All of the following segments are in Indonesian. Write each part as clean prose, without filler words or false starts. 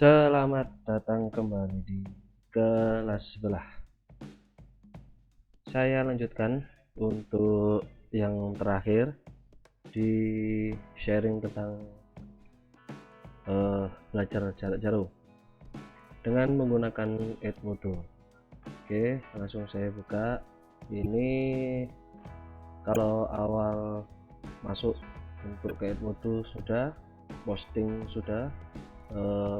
Selamat datang kembali di kelas sebelah. Saya lanjutkan untuk yang terakhir di sharing tentang belajar jarak jauh dengan menggunakan Edmodo. Oke, langsung saya buka. Ini kalau awal masuk untuk ke Edmodo sudah, posting sudah,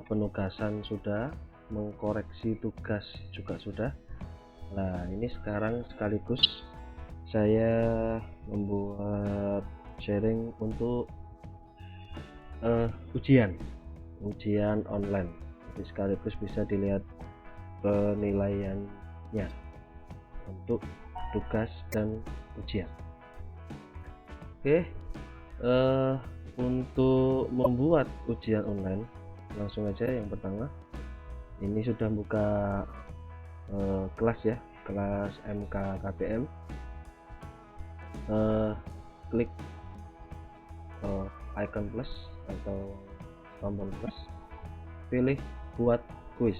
penugasan sudah, mengkoreksi tugas juga sudah. Nah, ini sekarang sekaligus saya membuat sharing untuk ujian online. Jadi sekaligus bisa dilihat penilaiannya untuk tugas dan ujian. Oke, untuk membuat ujian online langsung aja. Yang pertama, ini sudah buka kelas ya, kelas MK KPM. Klik icon plus atau tombol plus, pilih buat kuis.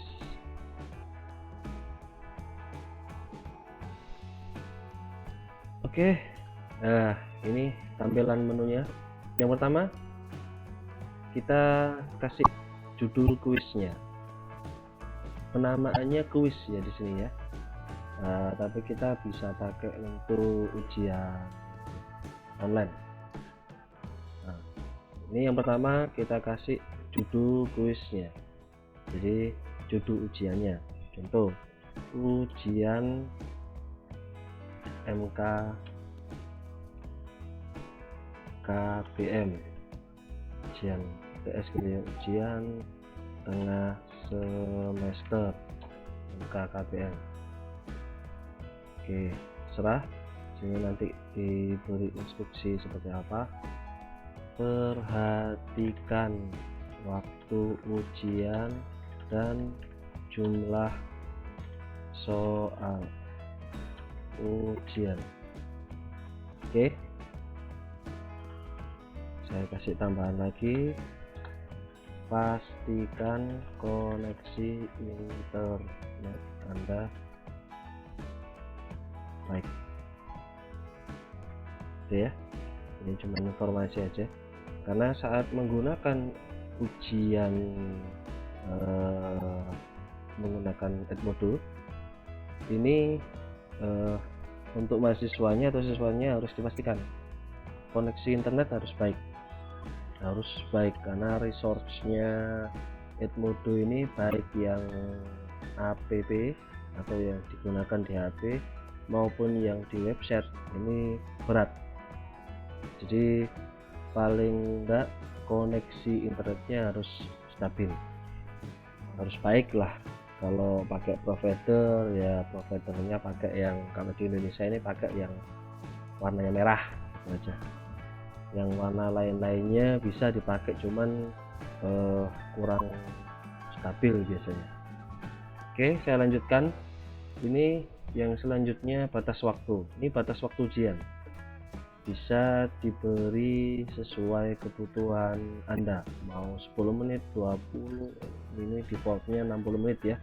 Oke, nah ini tampilan menunya. Yang pertama, kita kasih judul kuisnya, penamaannya kuis ya di sini ya. Tapi kita bisa pakai untuk ujian online. Nah, ini yang pertama kita kasih judul kuisnya, jadi judul ujiannya, contoh ujian MK KPM, ujian TS ujian tengah semester MK KPM. Oke, serah sini nanti diberi instruksi seperti apa. Perhatikan waktu ujian dan jumlah soal ujian. Oke, saya kasih tambahan lagi, pastikan koneksi internet Anda baik. Oke ya, ini cuma informasi aja, karena saat menggunakan ujian menggunakan Edmodo ini untuk mahasiswanya atau siswanya harus dipastikan koneksi internet harus baik, karena resource-nya Edmodo ini baik yang app atau yang digunakan di HP maupun yang di website ini berat. Jadi paling enggak koneksi internetnya harus stabil, harus baik lah. Kalau pakai provider ya providernya pakai yang, kalau di Indonesia ini pakai yang warnanya merah aja. Yang warna lain-lainnya bisa dipakai, cuman kurang stabil biasanya. Oke, saya lanjutkan. Ini yang selanjutnya batas waktu. Ini batas waktu ujian bisa diberi sesuai kebutuhan Anda, mau 10 menit, 20, ini defaultnya 60 menit ya.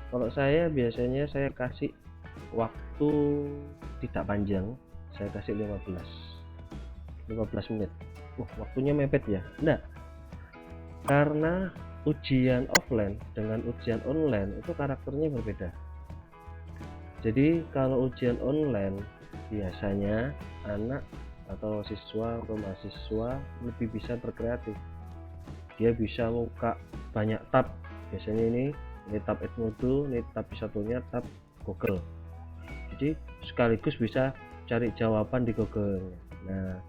Kalau saya biasanya saya kasih waktu tidak panjang, saya kasih 15 menit. Waktunya mepet ya? Enggak, karena ujian offline dengan ujian online itu karakternya berbeda. Jadi kalau ujian online biasanya anak atau siswa atau mahasiswa lebih bisa berkreatif, dia bisa buka banyak tab. Biasanya ini tab Edmodo, ini tab satunya tab Google, jadi sekaligus bisa cari jawaban di Google. Nah,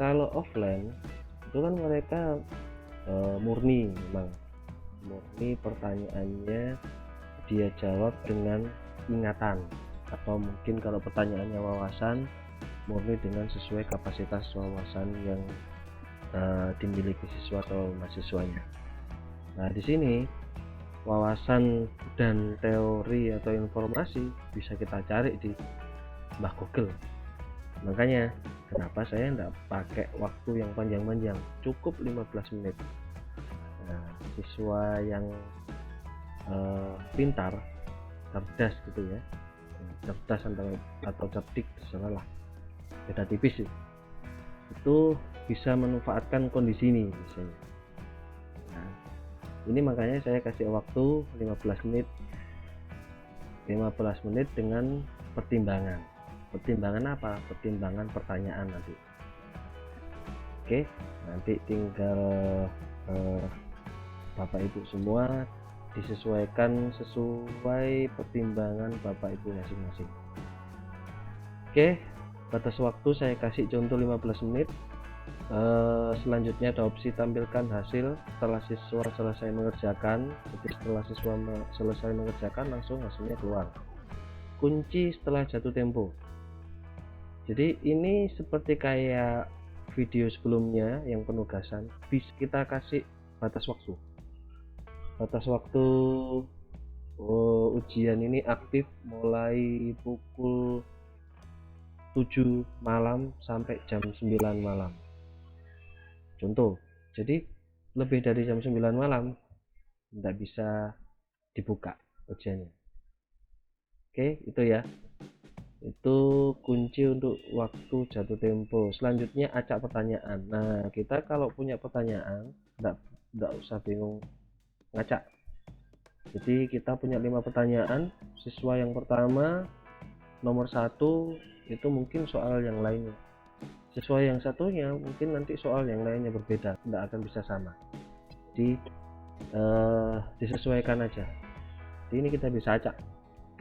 kalau offline itu kan mereka murni, memang murni pertanyaannya dia jawab dengan ingatan, atau mungkin kalau pertanyaannya wawasan murni dengan sesuai kapasitas wawasan yang dimiliki siswa atau mahasiswanya. Nah, di sini wawasan dan teori atau informasi bisa kita cari di Mbah Google. Makanya kenapa saya enggak pakai waktu yang panjang-panjang, cukup 15 menit. Nah, siswa yang pintar, cerdas gitu ya, cerdas atau cerdik, terserah lah, beda tipis sih, itu bisa memanfaatkan kondisi ini misalnya. Nah, ini makanya saya kasih waktu 15 menit dengan pertimbangan apa? Pertimbangan pertanyaan nanti. Oke, nanti tinggal Bapak Ibu semua disesuaikan sesuai pertimbangan Bapak Ibu masing-masing. Oke, batas waktu saya kasih contoh 15 menit. Selanjutnya ada opsi tampilkan hasil setelah siswa selesai mengerjakan. Jadi setelah siswa selesai mengerjakan langsung hasilnya keluar. Kunci setelah jatuh tempo. Jadi ini seperti kayak video sebelumnya yang penugasan, bisa kita kasih batas waktu. Batas waktu ujian ini aktif mulai pukul 7 malam sampai jam 9 malam. Contoh, jadi lebih dari jam 9 malam tidak bisa dibuka ujiannya. Oke, itu ya. Itu kunci untuk waktu jatuh tempo. Selanjutnya acak pertanyaan. Nah, kita kalau punya pertanyaan tidak usah bingung ngacak. Jadi kita punya 5 pertanyaan. Siswa yang pertama nomor 1 itu mungkin soal yang lainnya. Siswa yang satunya mungkin nanti soal yang lainnya berbeda, tidak akan bisa sama. Jadi disesuaikan aja. Jadi ini kita bisa acak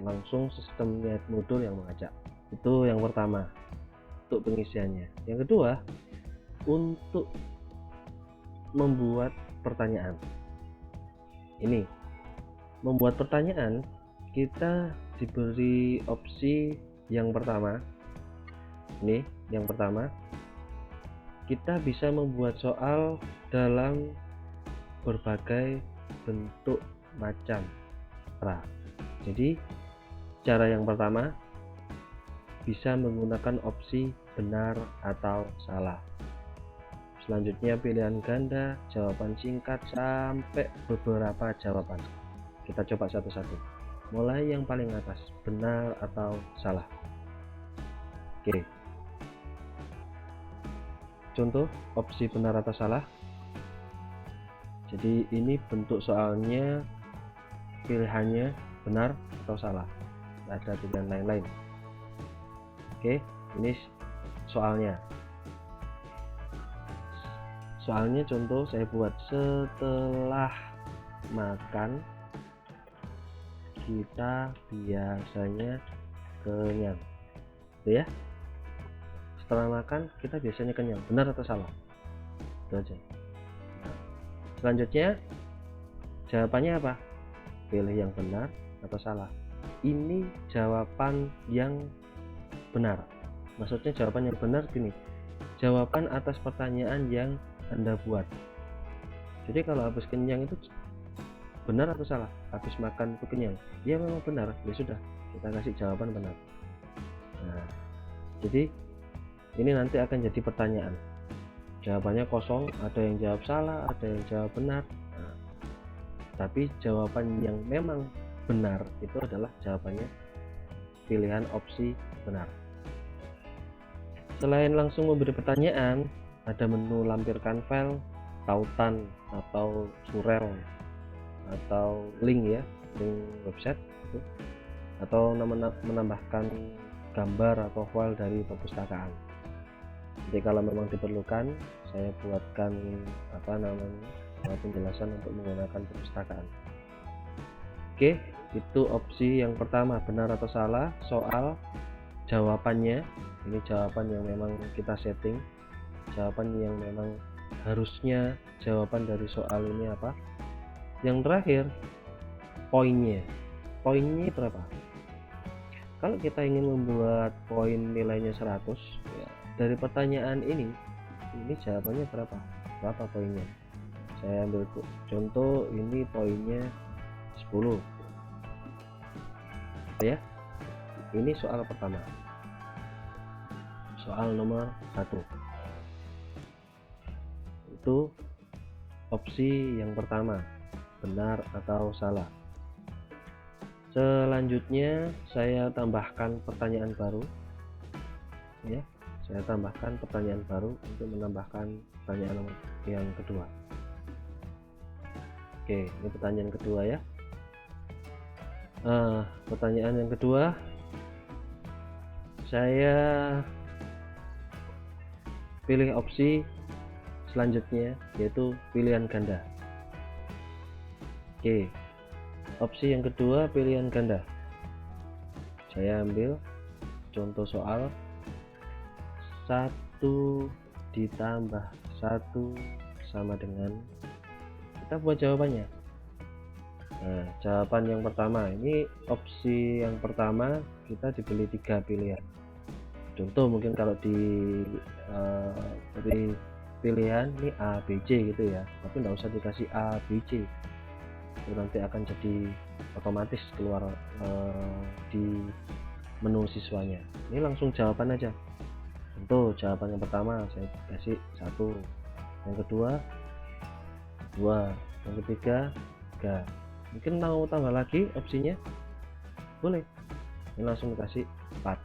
langsung, sistemnya Edmodo yang mengacak. Itu yang pertama untuk pengisiannya. Yang kedua, untuk membuat pertanyaan. Ini membuat pertanyaan, kita diberi opsi yang pertama. Ini yang pertama, kita bisa membuat soal dalam berbagai bentuk macam cara. Jadi cara yang pertama bisa menggunakan opsi benar atau salah. Selanjutnya pilihan ganda, jawaban singkat, sampai beberapa jawaban. Kita coba satu-satu. Mulai yang paling atas, benar atau salah. Oke. Contoh opsi benar atau salah. Jadi ini bentuk soalnya, pilihannya benar atau salah. Tidak ada pilihan lain-lain. Oke, ini soalnya. Soalnya contoh saya buat, setelah makan kita biasanya kenyang. Itu ya. Setelah makan kita biasanya kenyang. Benar atau salah? Itu aja. Nah, selanjutnya jawabannya apa? Pilih yang benar atau salah. Ini jawaban yang benar. Maksudnya jawaban yang benar gini, jawaban atas pertanyaan yang Anda buat. Jadi kalau habis kenyang itu benar atau salah? Habis makan itu kenyang, ya memang benar, ya sudah, kita kasih jawaban benar. Nah, jadi ini nanti akan jadi pertanyaan, jawabannya kosong, ada yang jawab salah, ada yang jawab benar. Nah, tapi jawaban yang memang benar itu adalah jawabannya pilihan opsi benar. Selain langsung memberi pertanyaan, ada menu lampirkan file, tautan atau surel atau link ya, link website gitu. Atau menambahkan gambar atau file dari perpustakaan. Jadi kalau memang diperlukan, saya buatkan penjelasan untuk menggunakan perpustakaan. Oke, itu opsi yang pertama, benar atau salah. Soal jawabannya, ini jawaban yang memang kita setting, jawaban yang memang harusnya jawaban dari soal ini apa. Yang terakhir, poinnya berapa. Kalau kita ingin membuat poin nilainya 100 ya, dari pertanyaan ini jawabannya berapa poinnya. Saya ambil contoh, ini poinnya 10 ya. Ini soal pertama, soal nomor 1. Itu opsi yang pertama, benar atau salah. Selanjutnya saya tambahkan pertanyaan baru ya. Saya tambahkan pertanyaan baru untuk menambahkan pertanyaan yang kedua. Oke, ini pertanyaan kedua ya. Pertanyaan yang kedua, saya pilih opsi selanjutnya, yaitu pilihan ganda. Oke, opsi yang kedua pilihan ganda. Saya ambil contoh soal 1 ditambah 1 sama dengan, kita buat jawabannya. Nah, jawaban yang pertama, ini opsi yang pertama kita diberi 3 pilihan. Contoh mungkin kalau di pilihan ini A, B, C gitu ya, tapi nggak usah dikasih A, B, C, itu nanti akan jadi otomatis keluar di menu siswanya. Ini langsung jawaban aja. Contoh jawaban yang pertama saya kasih 1, yang kedua 2, yang ketiga 3. Mungkin mau tambah lagi opsinya, boleh. Ini langsung dikasih 4,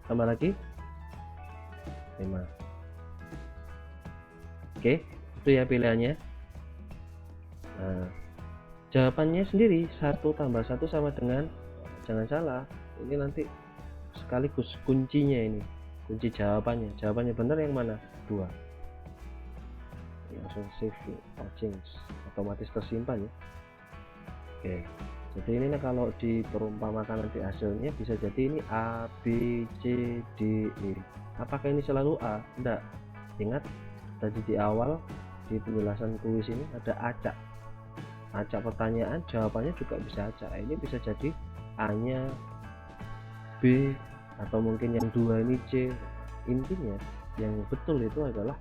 tambah lagi 5. Oke, itu ya pilihannya. Nah, jawabannya sendiri 1 tambah 1 sama dengan, jangan salah, ini nanti sekaligus kuncinya, ini kunci jawabannya benar yang mana, 2. Langsung save or change, otomatis tersimpan ya. Oke, jadi ini kalau diperumpamakan nanti hasilnya bisa jadi ini A, B, C, D, E. Apakah ini selalu A? Enggak. Ingat tadi di awal di penjelasan kuis ini ada acak pertanyaan, jawabannya juga bisa acak. Ini bisa jadi A nya B, atau mungkin yang 2 ini C. Intinya yang betul itu adalah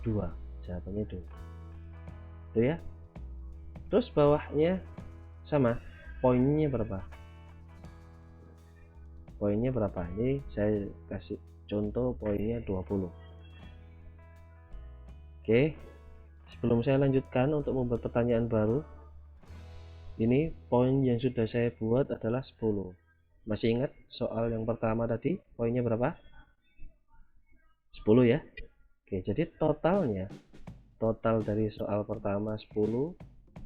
2, jawabannya 2 itu ya. Terus bawahnya sama, poinnya berapa, ini saya kasih contoh poinnya 20. Oke, sebelum saya lanjutkan untuk membuat pertanyaan baru, ini poin yang sudah saya buat adalah 10. Masih ingat soal yang pertama tadi poinnya berapa? 10 ya. Oke, jadi total dari soal pertama 10,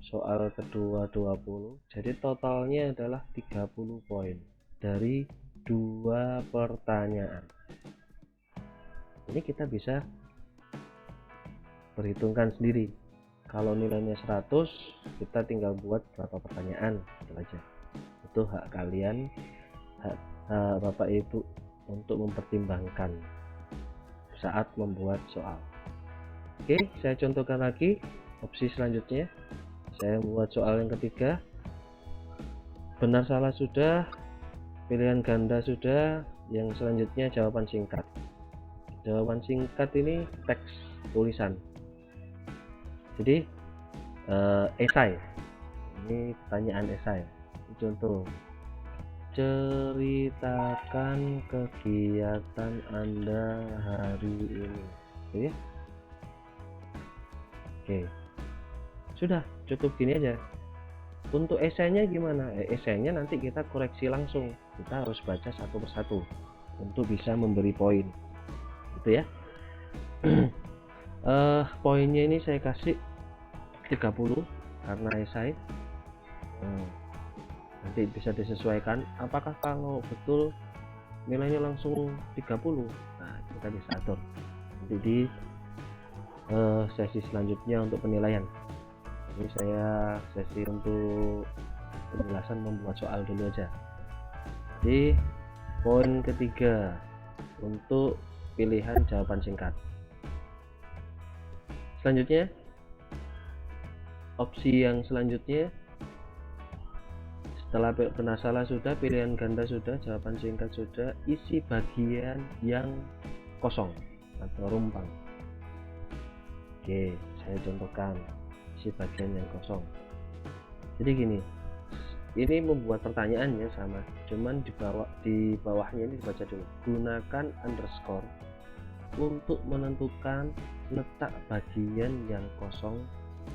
soal kedua 20, jadi totalnya adalah 30 poin dari 2 pertanyaan. Ini kita bisa perhitungkan sendiri. Kalau nilainya 100, kita tinggal buat berapa pertanyaan, itu aja. Itu hak kalian, hak Bapak Ibu untuk mempertimbangkan saat membuat soal. Oke, saya contohkan lagi opsi selanjutnya. Saya membuat soal yang ketiga, benar salah sudah, pilihan ganda sudah, yang selanjutnya jawaban singkat. Jawaban singkat ini teks tulisan, jadi esai. Ini pertanyaan esai. Contoh, ceritakan kegiatan Anda hari ini, ya. Oke, sudah cukup gini aja. Untuk esainya gimana? Esainya nanti kita koreksi langsung, kita harus baca satu persatu untuk bisa memberi poin, gitu ya. Poinnya ini saya kasih 30 karena esai. Nanti bisa disesuaikan, apakah kalau betul nilainya langsung 30, nah kita bisa atur nanti di sesi selanjutnya untuk penilaian. Ini saya sesi untuk penjelasan membuat soal dulu aja. Di poin ketiga untuk pilihan jawaban singkat. Selanjutnya opsi yang selanjutnya, setelah benar salah sudah, pilihan ganda sudah, jawaban singkat sudah, isi bagian yang kosong atau rumpang. Oke, saya contohkan isi bagian yang kosong. Jadi gini, ini membuat pertanyaannya sama, cuman di bawahnya ini dibaca dulu. Gunakan underscore untuk menentukan letak bagian yang kosong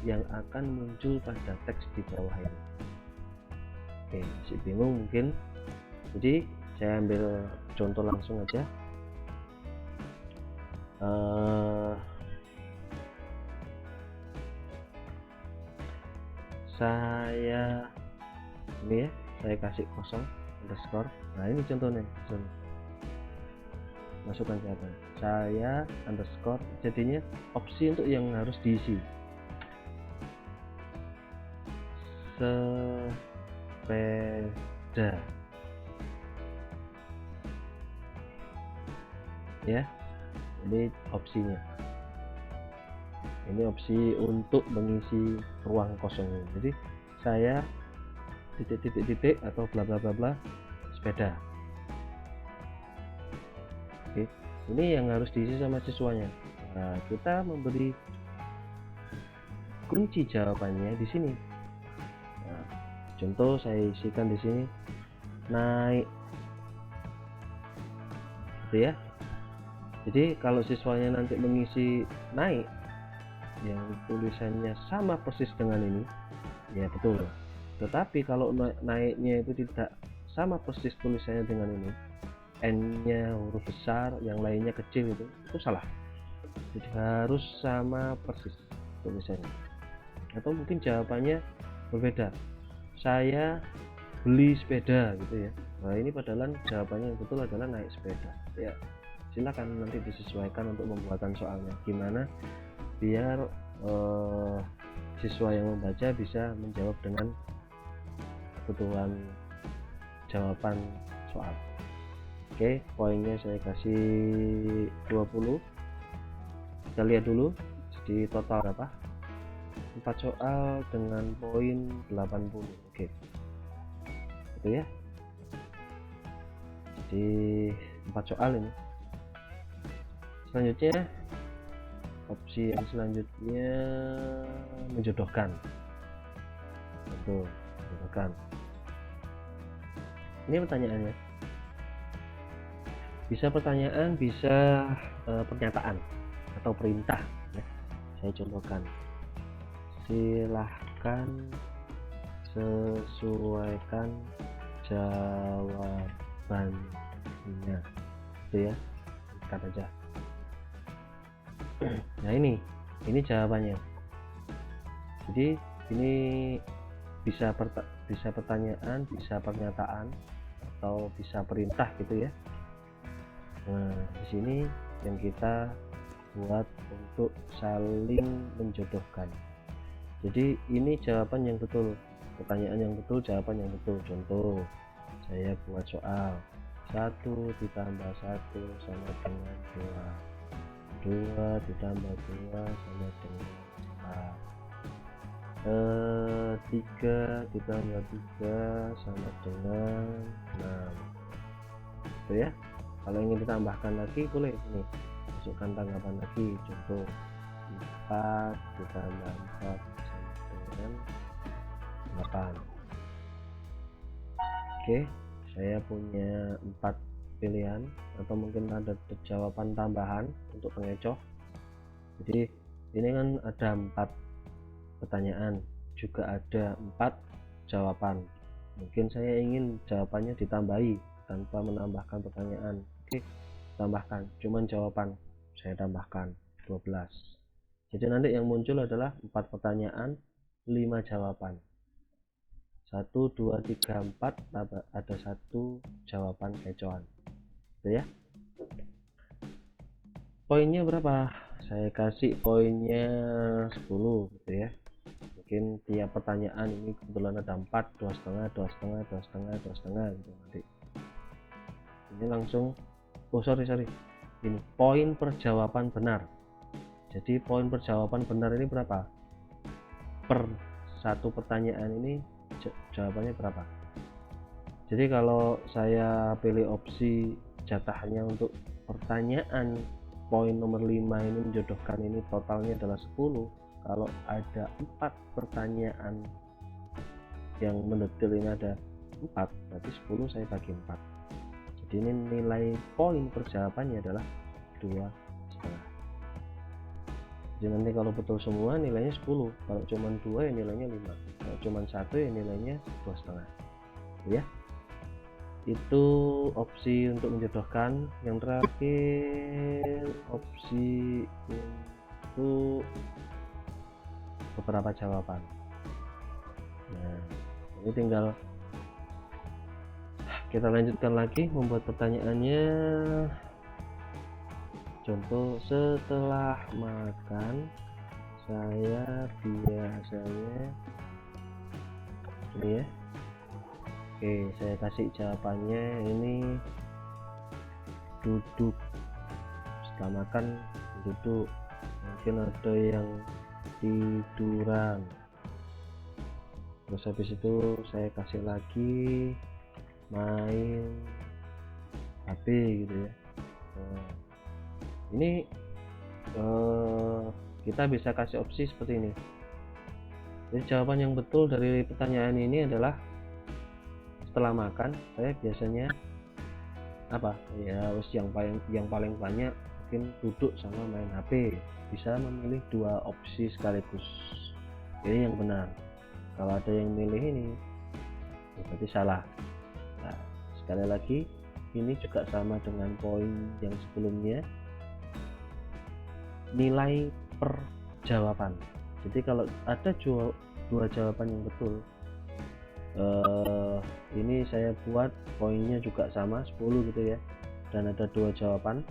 yang akan muncul pada teks di bawah ini. Oke, masih bingung mungkin, jadi saya ambil contoh langsung aja. Saya ini ya, saya kasih kosong underscore. Nah ini contohnya, masukkan siapa, saya underscore, jadinya opsi untuk yang harus diisi. Sepeda ya, ini opsinya. Ini opsi untuk mengisi ruang kosong. Jadi saya titik atau bla bla bla bla sepeda. Oke, ini yang harus diisi sama siswanya. Nah, kita memberi kunci jawabannya di sini. Nah, contoh saya isikan di sini naik, gitu ya. Jadi kalau siswanya nanti mengisi naik yang tulisannya sama persis dengan ini, ya betul. Tetapi kalau naiknya itu tidak sama persis tulisannya dengan ini, N-nya huruf besar, yang lainnya kecil, itu salah. Jadi harus sama persis tulisannya. Atau mungkin jawabannya berbeda, saya beli sepeda, gitu ya. Nah ini padahal jawabannya yang betul adalah naik sepeda. Ya silakan nanti disesuaikan untuk pembuatan soalnya gimana biar siswa yang membaca bisa menjawab dengan kebutuhan jawaban soal. Oke, poinnya saya kasih 20. Kita lihat dulu di total berapa, 4 soal dengan poin 80. Oke, itu ya, jadi 4 soal ini. Selanjutnya, opsi yang selanjutnya menjodohkan. Betul, menjodohkan. Ini pertanyaannya. Bisa pertanyaan, bisa pernyataan atau perintah. Ya. Saya contohkan. Silahkan sesuaikan jawabannya. Itu ya, kata aja. Nah ini jawabannya. Jadi ini bisa pertanyaan, bisa pernyataan, atau bisa perintah gitu ya. Nah di sini yang kita buat untuk saling menjodohkan. Jadi ini jawaban yang betul, pertanyaan yang betul, jawaban yang betul. Contoh, saya buat soal 1 ditambah 1 sama dengan 2 ditambah 2 sama dengan 4, 3 ditambah 3 sama dengan 6, gitu ya. Kalau ingin ditambahkan lagi boleh, ini masukkan tanggapan lagi. Contoh 4 ditambah 4 sama dengan 8. Oke, saya punya 4 pilihan, atau mungkin ada jawaban tambahan untuk pengecoh. Jadi ini kan ada 4 pertanyaan, juga ada 4 jawaban. Mungkin saya ingin jawabannya ditambahi tanpa menambahkan pertanyaan. Oke, tambahkan, cuman jawaban saya tambahkan 12. Jadi nanti yang muncul adalah 4 pertanyaan, 5 jawaban. 1, 2, 3, 4, ada 1 jawaban kecoan. Gitu ya. Poinnya berapa? Saya kasih poinnya 10 gitu ya. Mungkin tiap pertanyaan ini kebetulan ada 4, 2,5, 2,5, 2,5, 2,5 gitu nanti. Ini langsung, sorry, ini poin per jawaban benar. Jadi poin per jawaban benar ini berapa? Per satu pertanyaan ini jawabannya berapa. Jadi kalau saya pilih opsi jatahnya untuk pertanyaan poin nomor 5 ini menjodohkan ini totalnya adalah 10. Kalau ada 4 pertanyaan yang mendetil ini ada 4, berarti 10 saya bagi 4. Jadi ini nilai poin per jawabannya adalah 2,5. Jadi nanti kalau betul semua nilainya 10, kalau cuma 2 ya nilainya 5, kalau cuma 1 ya nilainya 2,5 ya. Itu opsi untuk menjodohkan. Yang terakhir opsi untuk beberapa jawaban. Nah, ini tinggal kita lanjutkan lagi membuat pertanyaannya. Contoh, setelah makan saya biasanya ini ya. Oke, saya kasih jawabannya ini duduk. Setelah makan duduk. Mungkin ada yang tiduran. Terus habis itu saya kasih lagi main HP gitu ya. Nah, ini kita bisa kasih opsi seperti ini. Jadi jawaban yang betul dari pertanyaan ini adalah setelah makan saya biasanya apa ya, yang paling banyak mungkin duduk sama main HP. Bisa memilih 2 opsi sekaligus, ini yang benar. Kalau ada yang milih ini ya berarti salah. Nah, sekali lagi ini juga sama dengan poin yang sebelumnya, nilai per jawaban. Jadi kalau ada 2 jawaban yang betul, ini saya buat poinnya juga sama 10 gitu ya, dan ada 2 jawaban,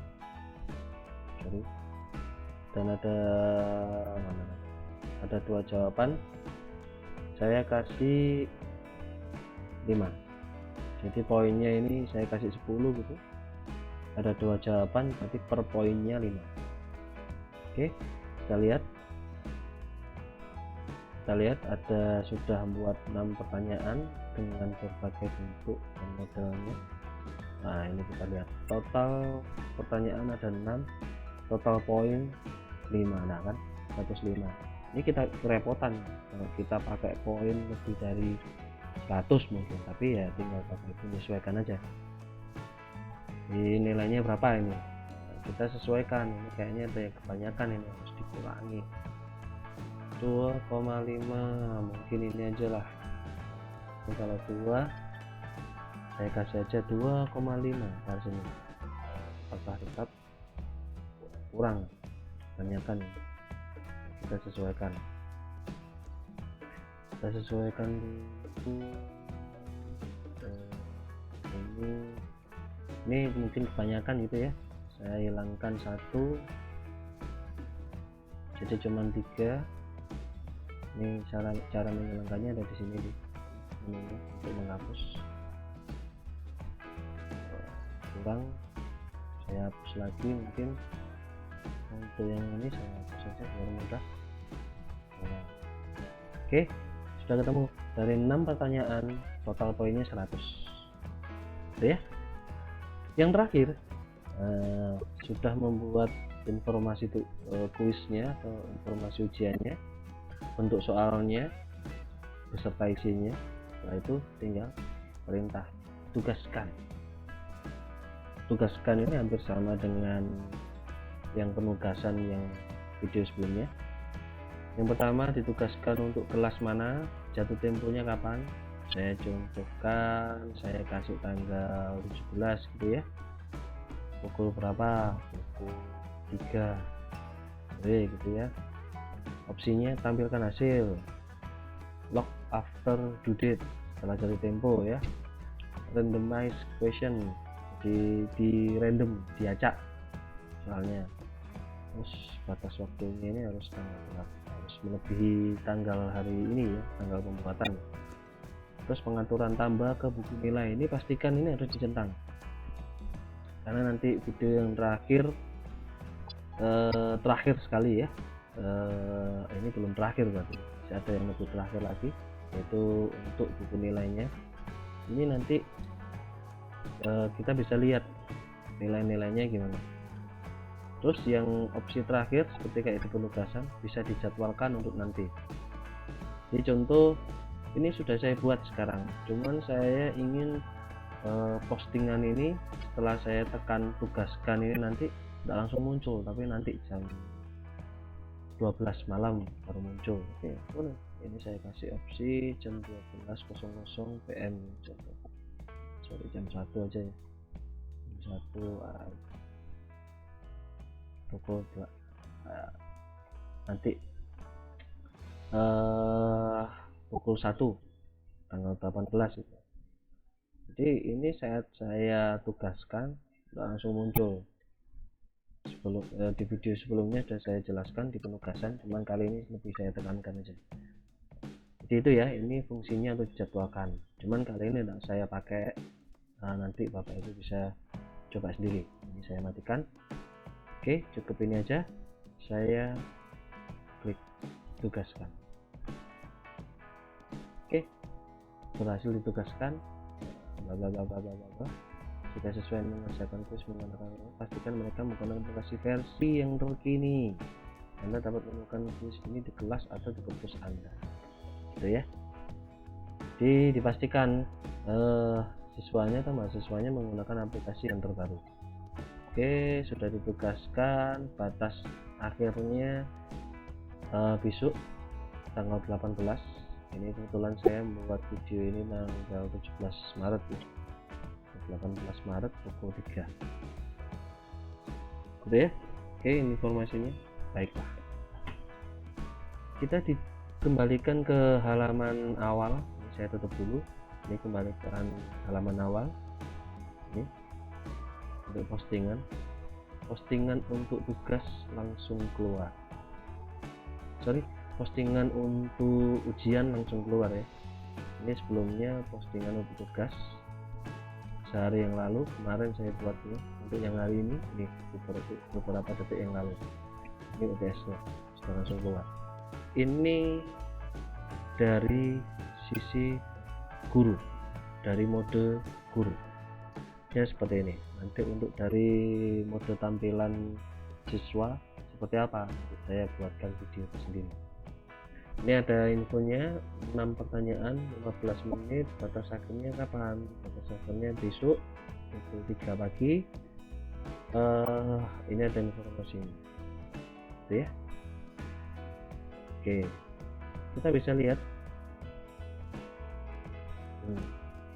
dan ada 2 jawaban, saya kasih 5. Jadi poinnya ini saya kasih 10 gitu, ada 2 jawaban berarti per poinnya 5. Oke, kita lihat ada sudah membuat 6 pertanyaan dengan berbagai bentuk dan modelnya. Nah, ini kita lihat total pertanyaan ada 6, total poin 5. Nah kan 105. Ini kita kerepotan kalau kita pakai poin lebih dari 100 mungkin, tapi ya tinggal pakai menyesuaikan aja. Ini nilainya berapa ini? Nah, kita sesuaikan. Ini kayaknya ada yang kebanyakan, ini harus dikurangi. 2,5 mungkin ini aja lah. Ini kalau 2 saya kasih aja 2,5 dari sini. Apakah tetap kurang, kebanyakan? Kita sesuaikan dulu. Ini mungkin kebanyakan gitu ya, saya hilangkan 1 jadi cuma 3. Ini cara menghilangkannya ada di sini di menu untuk menghapus. Kurang, saya hapus lagi. Mungkin untuk yang ini saya hapus saja biar mudah. Nah, oke, sudah ketemu. Dari 6 pertanyaan total poinnya 100 ya. Yang terakhir sudah membuat informasi kuisnya atau informasi ujiannya, bentuk soalnya beserta isinya. Setelah itu tinggal perintah tugaskan. Ini hampir sama dengan yang penugasan yang video sebelumnya. Yang pertama, ditugaskan untuk kelas mana, jatuh temponya kapan. Saya contohkan, saya kasih tanggal 17 gitu ya, pukul berapa, pukul 3 gitu ya. Opsinya tampilkan hasil, log after due date, setelah jatuh tempo ya. Randomize question, di random, diacak soalnya. Terus batas waktunya ini harus melebihi tanggal hari ini ya, tanggal pembuatan. Terus pengaturan tambah ke buku nilai, ini pastikan ini harus dicentang, karena nanti video yang terakhir sekali ya, ini belum terakhir berarti, masih ada yang lebih terakhir lagi, yaitu untuk buku nilainya. Ini nanti kita bisa lihat nilai-nilainya gimana. Terus yang opsi terakhir seperti kayak di penugasan, bisa dijadwalkan untuk nanti. Jadi contoh ini sudah saya buat sekarang, cuman saya ingin postingan ini setelah saya tekan tugaskan ini nanti tidak langsung muncul, tapi nanti jam 12 malam baru muncul. Oke, boleh. Ini saya kasih opsi jam 12.00 PM contoh. Sorry, jam 1 aja ya. Jam 1 pukul 2 nanti pukul 1 tanggal 18 itu. Jadi ini saya tugaskan langsung muncul. Sebelum di video sebelumnya sudah saya jelaskan di penugasan, cuman kali ini lebih saya tekankan aja. Jadi itu ya, ini fungsinya untuk dijadwalkan, cuman kali ini tidak saya pakai. Nanti Bapak Ibu bisa coba sendiri. Ini saya matikan. Oke, cukup ini aja. Saya klik tugaskan. Oke, berhasil ditugaskan. Jika sesuai mengerjakan kuis menggunakan, pastikan mereka menggunakan aplikasi versi yang terkini. Anda dapat menemukan kuis ini di kelas atau di kampus Anda. Gitu ya. Jadi dipastikan siswanya atau mahasiswanya menggunakan aplikasi yang terbaru. Oke, sudah ditugaskan. Batas akhirnya besok tanggal 18. Ini kebetulan saya membuat video ini tanggal 17 Maret ya. 18 Maret pukul 3. Udah ya? Oke, informasinya. Baiklah. Kita dikembalikan ke halaman awal. Ini saya tutup dulu. Ini kembalikan halaman awal. Ini untuk postingan untuk tugas langsung keluar. Postingan untuk ujian langsung keluar ya. Ini sebelumnya postingan untuk tugas sehari yang lalu, kemarin saya buat ini. Untuk yang hari ini beberapa detik yang lalu, ini UTS-nya sudah langsung keluar. Ini dari sisi guru, dari mode guru ya, seperti ini. Nanti untuk dari mode tampilan siswa seperti apa, saya buatkan video sendiri. Ini ada infonya, 6 pertanyaan 15 menit, batas akhirnya kapan? Batas akhirnya besok pukul 3 pagi. Ini ada informasi ini. Gitu ya. Oke, kita bisa lihat.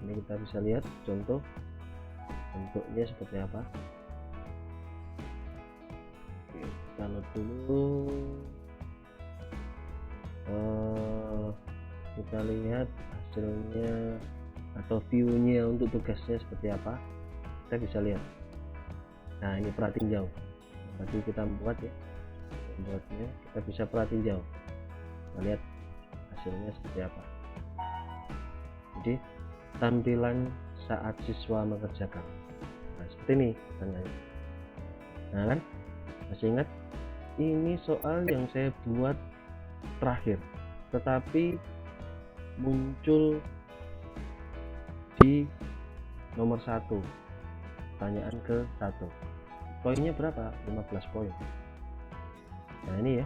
Ini kita bisa lihat contoh bentuknya seperti apa. Oke, kita load dulu. Kita lihat hasilnya atau view-nya untuk tugasnya seperti apa. Kita bisa lihat. Nah, ini perhatiin jauh. Tadi kita buatnya, kita bisa perhatiin jauh. Kita lihat hasilnya seperti apa. Jadi tampilan saat siswa mengerjakan. Nah, seperti ini tandanya. Nah kan, masih ingat? Ini soal yang saya buat terakhir, tetapi muncul di nomor 1, pertanyaan ke 1. Poinnya berapa? 15 poin. Nah ini ya,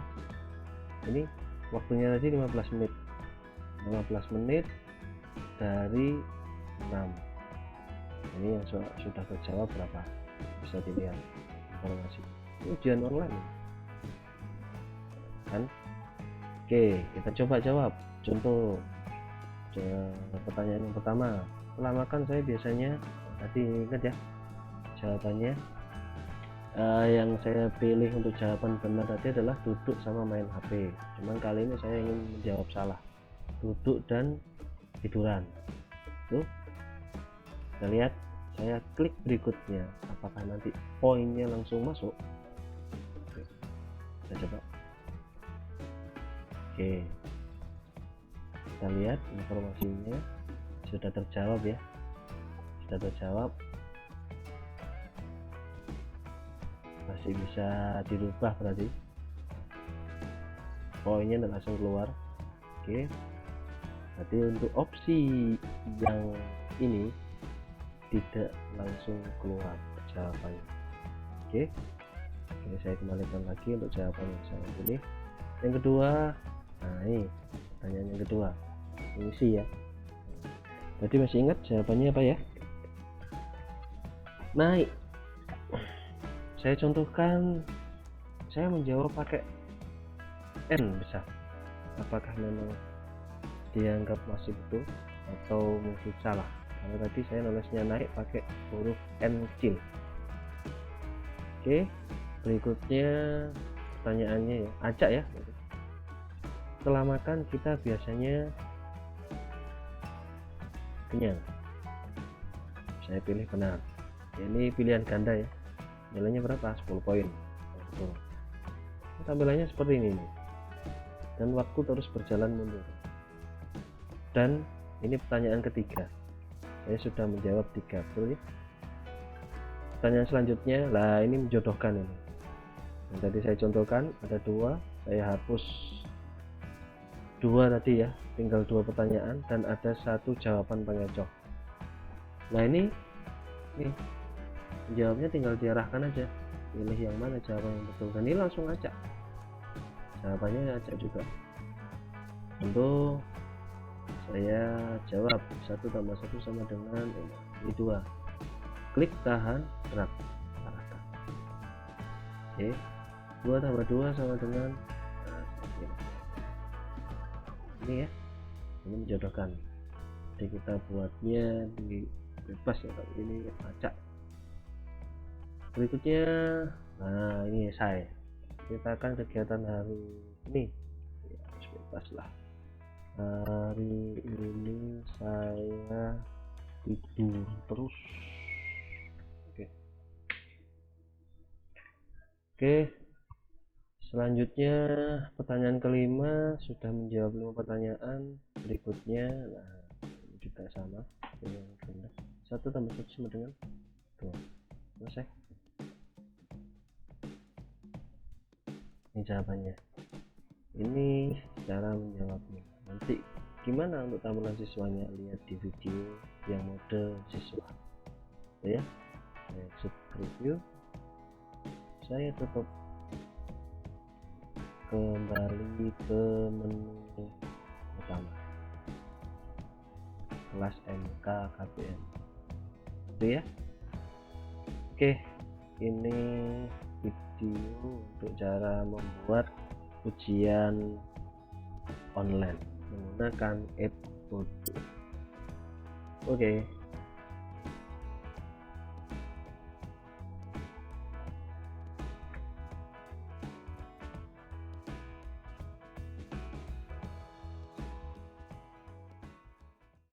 ini waktunya tadi 15 menit 15 menit dari 6. Ini yang sudah terjawab berapa, bisa dilihat informasi. Ini ujian online kan. Oke, kita coba jawab. Contoh pertanyaan yang pertama, setelah makan saya biasanya, tadi ingat ya jawabannya. Yang saya pilih untuk jawaban benar tadi adalah duduk sama main HP. Cuman kali ini saya ingin menjawab salah, duduk dan tiduran. Tuh, kita lihat, saya klik berikutnya, apakah nanti poinnya langsung masuk. Oke, kita coba. Oke, kita lihat informasinya sudah terjawab ya, sudah terjawab. Masih bisa dirubah, berarti poinnya langsung keluar. Oke, jadi untuk opsi yang ini tidak langsung keluar jawabannya. Oke, saya kembalikan lagi untuk jawaban yang saya pilih. Yang kedua, nah ini pertanyaan yang kedua, isi ya. Jadi masih ingat jawabannya apa ya? Naik. Saya contohkan, saya menjawab pakai N besar. Apakah memang dianggap masih betul atau mungkin salah? Karena tadi saya nulisnya naik pakai huruf N kecil. Oke, berikutnya pertanyaannya ya, acak ya. Setelah makan kita biasanya kenyang. Saya pilih benar. Ini pilihan ganda ya. Nilainya berapa? 10 poin. Tampilannya seperti ini nih. Dan waktu terus berjalan mundur. Dan ini pertanyaan ketiga. Saya sudah menjawab 3, betul ya? Pertanyaan selanjutnya, lah ini menjodohkan ini. Yang tadi saya contohkan ada 2, saya hapus 2 tadi ya, tinggal 2 pertanyaan dan ada 1 jawaban pengecoh. Nah ini jawabnya tinggal diarahkan aja, pilih yang mana jawaban yang betul, dan ini langsung acak, jawabannya acak juga. Tentu saya jawab 1 tambah 1 sama dengan ini 2, klik tahan gerak arahkan. Oke, 2 tambah 2 sama dengan ini ya, ini menjodohkan. Jadi kita buatnya di bebas ya, tapi ini acak. Berikutnya, nah ini saya, kita akan kegiatan hari ini ya, harus bebas lah. Hari ini saya tidur terus. Oke, selanjutnya pertanyaan kelima, sudah menjawab 5 pertanyaan. Berikutnya, nah ini juga sama dengan 1 tambah 1 sama dengan 2. Selesai. Ini jawabannya. Ini cara menjawabnya. Nanti gimana untuk tampilan siswanya, lihat di video yang mode siswa ya. Saya exit review, saya tutup, kembali ke menu utama kelas MK KPM itu ya. Oke, ini video untuk cara membuat ujian online menggunakan Edmodo. Oke.